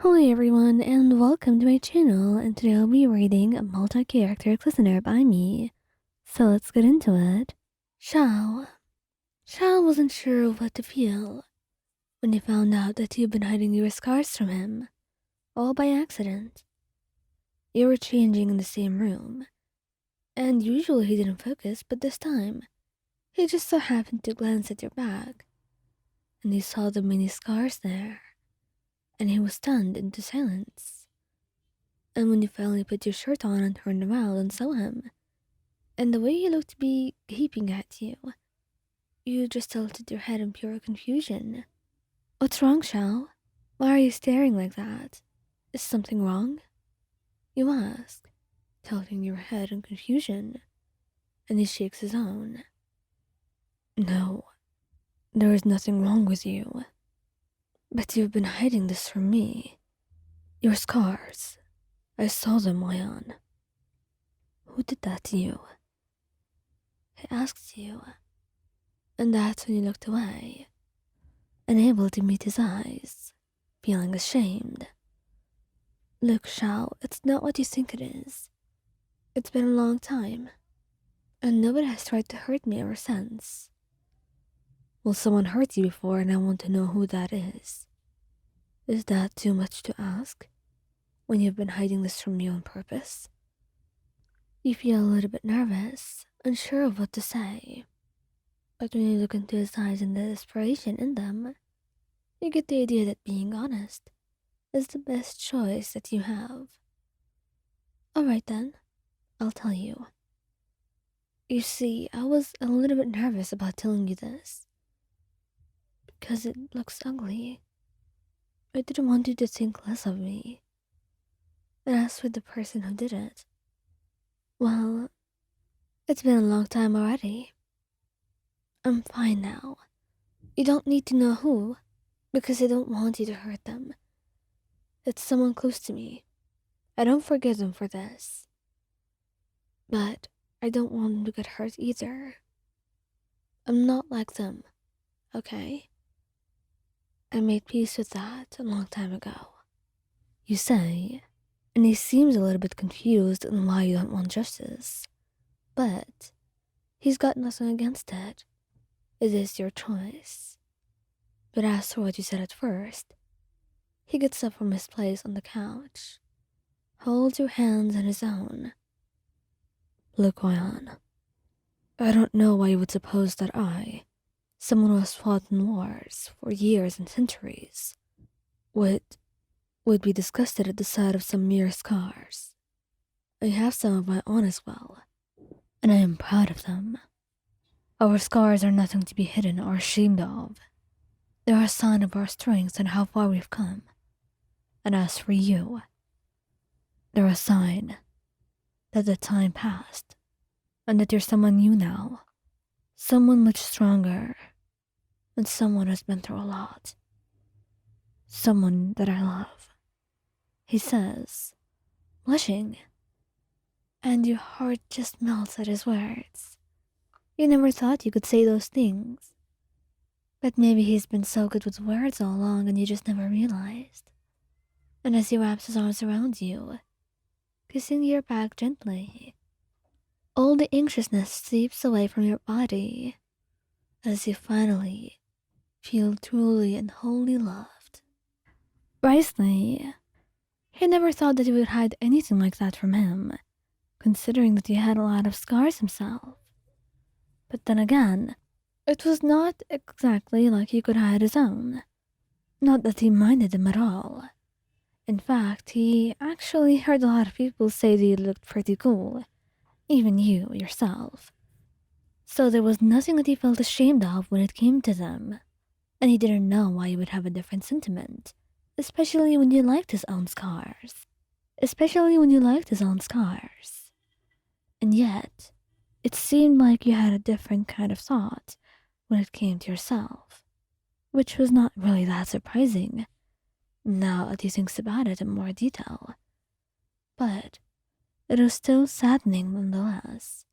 Hello everyone and welcome to my channel, and today I'll be reading a multi-character listener by me. So let's get into it. Xiao. Xiao wasn't sure what to feel when he found out that you'd been hiding your scars from him, all by accident. You were changing in the same room, and usually he didn't focus, but this time, he just so happened to glance at your bag, and he saw the many scars there, and he was stunned into silence. And when you finally put your shirt on and turned around and saw him, and the way he looked to be gaping at you, you just tilted your head in pure confusion. What's wrong, Xiao? Why are you staring like that? Is something wrong? You ask, tilting your head in confusion, and he shakes his own. No, there is nothing wrong with you. But you've been hiding this from me. Your scars. I saw them, Leon. Who did that to you? He asked you, and that's when you looked away, unable to meet his eyes, feeling ashamed. Look, Xiao, it's not what you think it is. It's been a long time, and nobody has tried to hurt me ever since. Well, someone hurt you before, and I want to know who that is. Is that too much to ask, when you've been hiding this from me on purpose? You feel a little bit nervous, unsure of what to say. But when you look into his eyes and the desperation in them, you get the idea that being honest is the best choice that you have. Alright then, I'll tell you. You see, I was a little bit nervous about telling you this, because it looks ugly. I didn't want you to think less of me. And as for the person who did it, well, it's been a long time already. I'm fine now. You don't need to know who, because I don't want you to hurt them. It's someone close to me. I don't forgive them for this. But I don't want them to get hurt either. I'm not like them, okay? I made peace with that a long time ago. You say, and he seems a little bit confused on why you don't want justice. But he's got nothing against it. It is your choice. But as for what you said at first, he gets up from his place on the couch, holds your hands in his own. Look, Ryan, I don't know why you would suppose that I, someone who has fought in wars for years and centuries, would be disgusted at the sight of some mere scars. I have some of my own as well, and I am proud of them. Our scars are nothing to be hidden or ashamed of. They are a sign of our strength and how far we've come. And as for you, they're a sign that the time passed, and that you're someone new now, someone much stronger, and someone who's been through a lot. Someone that I love, he says, blushing, and your heart just melts at his words. You never thought you could say those things, but maybe he's been so good with words all along and you just never realized. And as he wraps his arms around you, kissing your back gently, all the anxiousness slips away from your body as you finally feel truly and wholly loved. Wriothesley, he never thought that you would hide anything like that from him, considering that he had a lot of scars himself. But then again, it was not exactly like he could hide his own. Not that he minded them at all. In fact, he actually heard a lot of people say that you looked pretty cool, even you yourself. So there was nothing that he felt ashamed of when it came to them, and he didn't know why he would have a different sentiment, especially when you liked his own scars. And yet, it seemed like you had a different kind of thought when it came to yourself, which was not really that surprising, now that he thinks about it in more detail. But it was still saddening nonetheless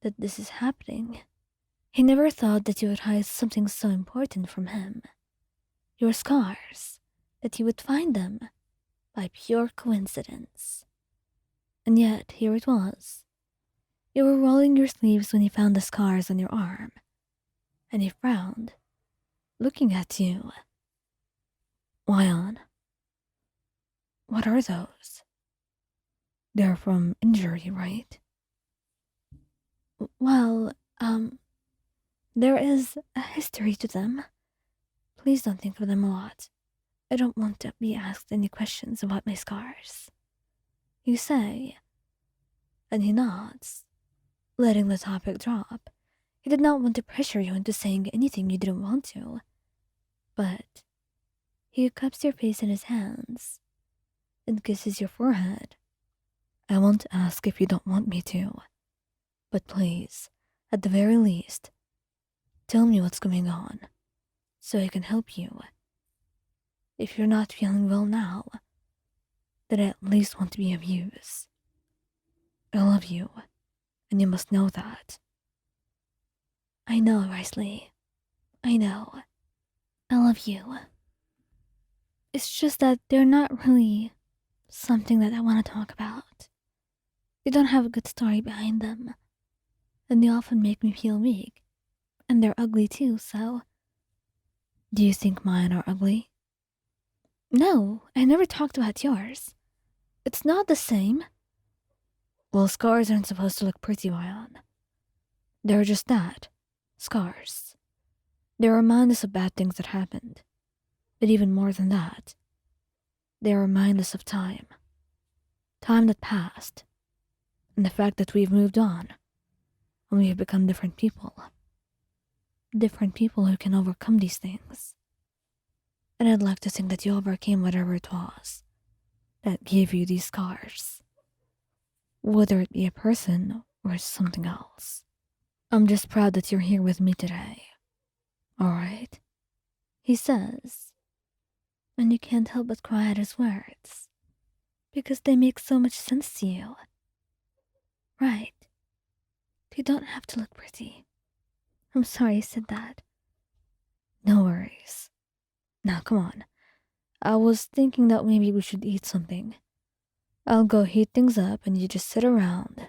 that this is happening. He never thought that you would hide something so important from him. Your scars, that he would find them, by pure coincidence. And yet, here it was. You were rolling your sleeves when you found the scars on your arm, and he frowned, looking at you. Wyon, what are those? They're from injury, right? Well, there is a history to them. Please don't think of them a lot. I don't want to be asked any questions about my scars. You say, and he nods, letting the topic drop. He did not want to pressure you into saying anything you didn't want to, but he cups your face in his hands and kisses your forehead. I won't ask if you don't want me to, but please, at the very least, tell me what's going on so I can help you. If you're not feeling well now, then I at least want to be of use. I love you, and you must know that. I know, Wriothesley. I know. I love you. It's just that they're not really something that I want to talk about. They don't have a good story behind them, and they often make me feel weak. And they're ugly too, so... Do you think mine are ugly? No, I never talked about yours. It's not the same. Well, scars aren't supposed to look pretty, Wyon. They're just that. Scars. They remind us of bad things that happened. But even more than that, they remind us of time. Time that passed. And the fact that we've moved on. And we have become different people. Different people who can overcome these things. And I'd like to think that you overcame whatever it was that gave you these scars. Whether it be a person or something else. I'm just proud that you're here with me today. Alright? He says. And you can't help but cry at his words. Because they make so much sense to you. Right. They don't have to look pretty. I'm sorry I said that. No worries. Now come on. I was thinking that maybe we should eat something. I'll go heat things up and you just sit around.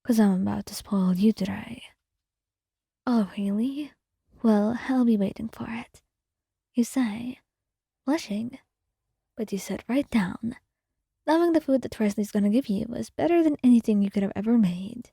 'Cause I'm about to spoil you today. Oh, really? Well, I'll be waiting for it. You say, blushing. But you sit right down. Knowing the food that Wriothesley's gonna give you is better than anything you could have ever made.